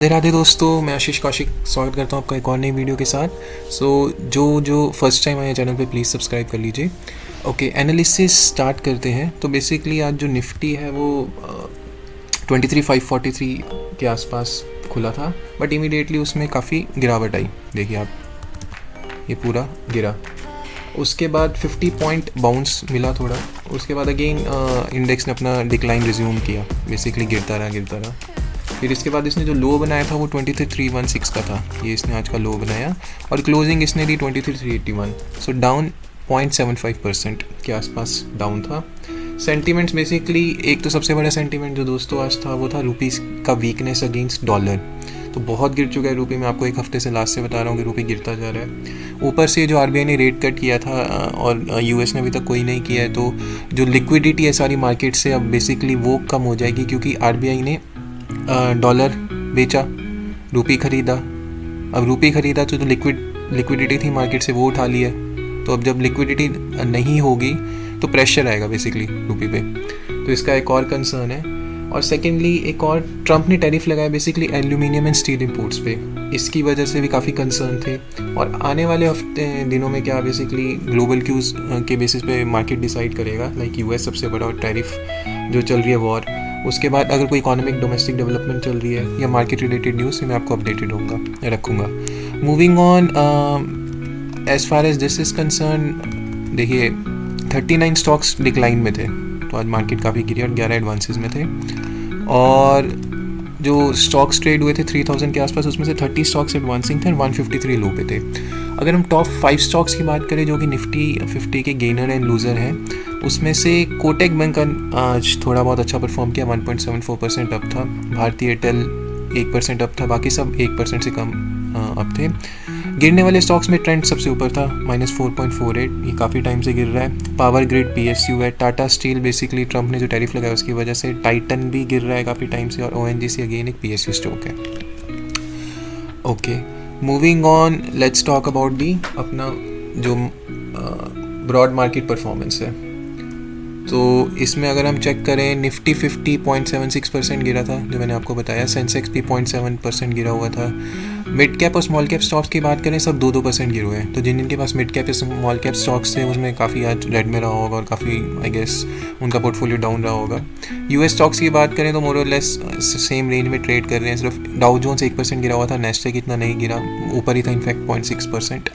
राधे राधे दोस्तों, मैं आशीष कौशिक स्वागत करता हूँ आपका एक और नई वीडियो के साथ। जो फर्स्ट टाइम आए चैनल पे प्लीज़ सब्सक्राइब कर लीजिए। ओके, एनालिसिस स्टार्ट करते हैं। तो बेसिकली आज जो निफ्टी है वो 23,543 के आसपास खुला था, बट इमीडिएटली उसमें काफ़ी गिरावट आई। देखिए आप, ये पूरा गिरा। उसके बाद 50 पॉइंट बाउंस मिला थोड़ा। उसके बाद अगेन इंडेक्स ने अपना डिक्लाइन रिज्यूम किया, बेसिकली गिरता रहा। फिर इसके बाद इसने जो लो बनाया था वो 23,316 का था, ये इसने आज का लो बनाया और क्लोजिंग इसने दी 23,381। सो डाउन 0.75% के आसपास डाउन था। सेंटीमेंट्स बेसिकली, एक तो सबसे बड़ा सेंटीमेंट जो दोस्तों आज था वो था रूपीज़ का वीकनेस अगेंस्ट डॉलर। तो बहुत गिर चुका है रूपी। मैं आपको एक हफ्ते से लास्ट से बता रहा हूँ कि रूपी गिरता जा रहा है। ऊपर से जो आरबीआई ने रेट कट किया था और यूएस ने अभी तक कोई नहीं किया है, तो जो लिक्विडिटी है सारी मार्केट से अब बेसिकली वो कम हो जाएगी, क्योंकि आरबीआई ने डॉलर बेचा, रूपी ख़रीदा। अब रूपी ख़रीदा तो जो लिक्विडिटी थी मार्केट से वो उठा लिया। तो अब जब लिक्विडिटी नहीं होगी तो प्रेशर आएगा बेसिकली रूपी पे। तो इसका एक और कंसर्न है। और सेकेंडली एक और ट्रंप ने टैरिफ लगाया basically aluminium and steel imports पे। इसकी वजह से भी काफ़ी कंसर्न थे। और आने वाले दिनों में क्या बेसिकली ग्लोबल क्यूज़ के बेसिस पे मार्केट डिसाइड करेगा। लाइक यूएस सबसे बड़ा, और टैरिफ जो चल रही है वॉर, उसके बाद अगर कोई इकोनॉमिक डोमेस्टिक डेवलपमेंट चल रही है या मार्केट रिलेटेड न्यूज़ से मैं आपको अपडेटेड रखूँगा। Moving on, as far as this is concerned, देखिए 39 स्टॉक्स डिक्लाइन में थे, तो आज मार्केट काफ़ी गिरी और 11 एडवांसेस में थे। और जो स्टॉक्स ट्रेड हुए थे 3000 के आसपास, उसमें से 30 स्टॉक्स एडवांसिंग थे और 153 लो पे थे। अगर हम टॉप 5 स्टॉक्स की बात करें जो कि निफ्टी 50 के गेनर एंड लूज़र हैं, उसमें से कोटक बैंक आज थोड़ा बहुत अच्छा परफॉर्म किया, 1.74% अप था। भारतीय एयरटेल 1% अप था, बाकी सब 1% से कम अप थे। गिरने वाले स्टॉक्स में ट्रेंड सबसे ऊपर था, -4.48, ये काफ़ी टाइम से गिर रहा है। पावर ग्रिड PSU है। टाटा स्टील बेसिकली ट्रंप ने जो टैरिफ लगाया उसकी वजह से। टाइटन भी गिर रहा है काफ़ी टाइम से। और ONGC अगेन एक PSU स्टॉक है। Okay, moving on, let's talk about the अपना जो ब्रॉड मार्केट परफॉर्मेंस है। तो इसमें अगर हम चेक करें, निफ्टी 50 0.76% गिरा था जो मैंने आपको बताया। सेंसेक्स भी 0.7% गिरा हुआ था। मिड कैप और स्मॉल कैप स्टॉक्स की बात करें, सब 2-2% गिरे हुए हैं। तो जिनके पास मिड कैप या स्मॉल कैप स्टॉक्स थे उसमें काफ़ी आज रेड में रहा होगा और काफ़ी आई गेस उनका पोर्टफोलियो डाउन रहा होगा। यूएस स्टॉक्स की बात करें तो मोर और लेस सेम रेंज में ट्रेड कर रहे हैं। सिर्फ डाउ जोन्स 1% गिरा हुआ था, नेस्डैक इतना नहीं गिरा, ऊपर ही था इनफैक्ट 0.6%।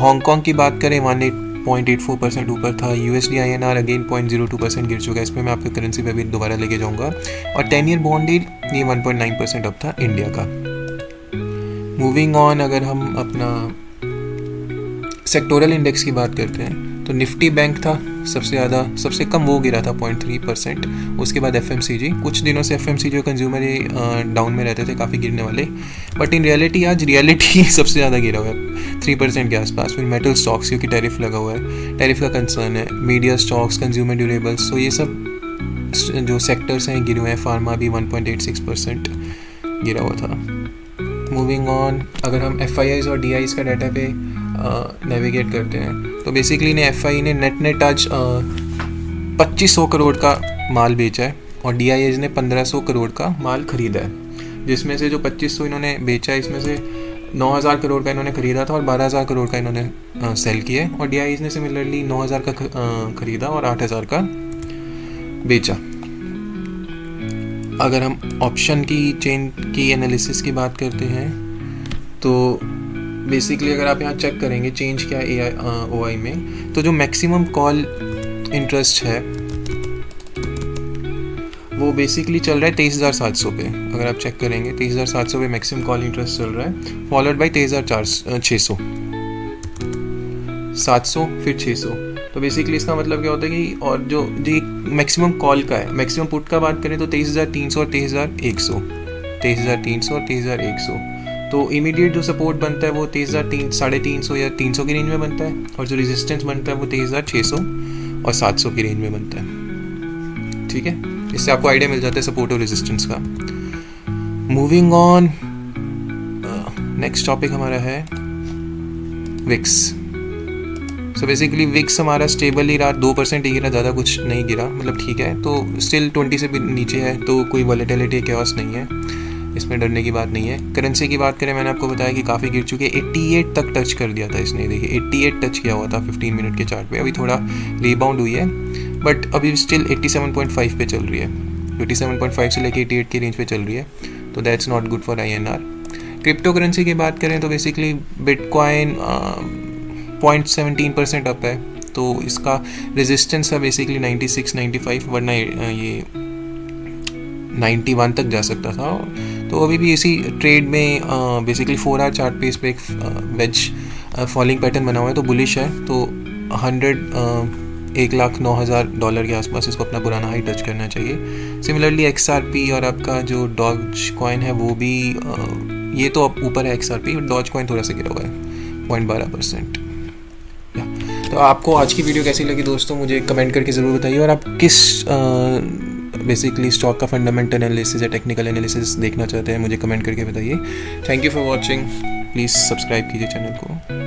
हांगकॉन्ग की बात करें 0.84% ऊपर था। USD INR अगेन 0.02% गिर चुका है। इसमें मैं आपको करेंसी पे भी दोबारा लेके जाऊंगा। और 10 ईयर बॉन्ड यील्ड ये 1.9% अप था इंडिया का। मूविंग ऑन, अगर हम अपना सेक्टोरल इंडेक्स की बात करते हैं तो निफ्टी बैंक था सबसे ज़्यादा, सबसे कम वो गिरा था 0.3%। उसके बाद FMCG, कुछ दिनों से FMCG और कंज्यूमर डाउन में रहते थे, काफ़ी गिरने वाले। बट इन रियलिटी आज रियलिटी सबसे ज़्यादा गिरा हुआ है 3% के आसपास। फिर मेटल स्टॉक्स, क्योंकि टैरिफ लगा हुआ है, टैरिफ का कंसर्न है। मीडिया स्टॉक्स, कंज्यूमर ड्यूरेबल्स, तो ये सब जो सेक्टर्स हैं गिरे हुए हैं। फार्मा भी 1.86% गिरा हुआ था। मूविंग ऑन, अगर हम FIIs और DIs का डाटा पे नेविगेट करते हैं तो बेसिकली FI ने नेट आज 2500 करोड़ का माल बेचा है और DIs ने 1500 करोड़ का माल खरीदा है। जिसमें से जो 2500 इन्होंने बेचा है, इसमें से 9000 करोड़ का इन्होंने खरीदा था और 12000 करोड़ का इन्होंने सेल किया है। और DIs ने सिमिलरली 9000 का खरीदा और 8000 का बेचा। अगर हम ऑप्शन की चेन की एनालिसिस की बात करते हैं तो बेसिकली अगर आप यहाँ चेक करेंगे चेंज क्या है OI में, तो जो मैक्सिमम कॉल इंटरेस्ट है वो बेसिकली चल रहा है 23,700 पे। अगर आप चेक करेंगे 23,700 पे मैक्सिमम कॉल इंटरेस्ट चल रहा है, फॉलोड बाई 23,600, 700 फिर 600। तो बेसिकली इसका मतलब क्या होता है कि, और जो मैक्सिमम कॉल का है, मैक्सिमम पुट का बात करें तो 23,300 और 23,100, 23,300 और 23,100। तो इमीडिएट जो सपोर्ट बनता है वो 23,300 या 300 की रेंज में बनता है, और जो रेजिस्टेंस बनता है वो 23,600 और 700 की रेंज में बनता है। ठीक है, इससे आपको आइडिया मिल जाता है सपोर्ट और रेजिस्टेंस का। मूविंग ऑन, नेक्स्ट टॉपिक हमारा है विक्स। सो बेसिकली विक्स हमारा स्टेबल ही रहा, 2% ही गिरा, ज़्यादा कुछ नहीं गिरा, मतलब ठीक है। तो स्टिल 20 से भी नीचे है, तो कोई वॉलेटिलिटी केओस नहीं है। इसमें डरने की बात नहीं है। करेंसी की बात करें, मैंने आपको बताया कि काफ़ी गिर चुके, 88 तक टच कर दिया था इसने, देखिए 88 टच किया हुआ था 15 मिनट के चार्ट पे। अभी थोड़ा रीबाउंड हुई है बट अभी स्टिल 87.5 पे चल रही है, 87.5 से लेके 88 की रेंज पे चल रही है, तो that's not good for INR। Crypto currency की बात करें तो बेसिकली बिटकॉइन 0.17% अप है, तो इसका रेजिस्टेंस है बेसिकली 96 95, वरना ये 91 तक जा सकता था। तो अभी भी इसी ट्रेड में बेसिकली 4 आवर चार्ट पे इस पर एक वेज फॉलिंग पैटर्न बना हुआ है, तो बुलिश है। तो 1,09,000 के आसपास इसको अपना पुराना हाई टच करना चाहिए। सिमिलरली XRP और आपका जो डॉज कॉइन है वो भी ये तो अब ऊपर है XRP, डॉज कॉइन थोड़ा सा गिरा हुआ है 0.12%। तो आपको आज की वीडियो कैसी लगी दोस्तों, मुझे कमेंट करके ज़रूर बताइए, और आप किस बेसिकली स्टॉक का फंडामेंटल एनालिसिस या टेक्निकल एनालिसिस देखना चाहते हैं मुझे कमेंट करके बताइए। Thank you for watching, please subscribe कीजिए चैनल को।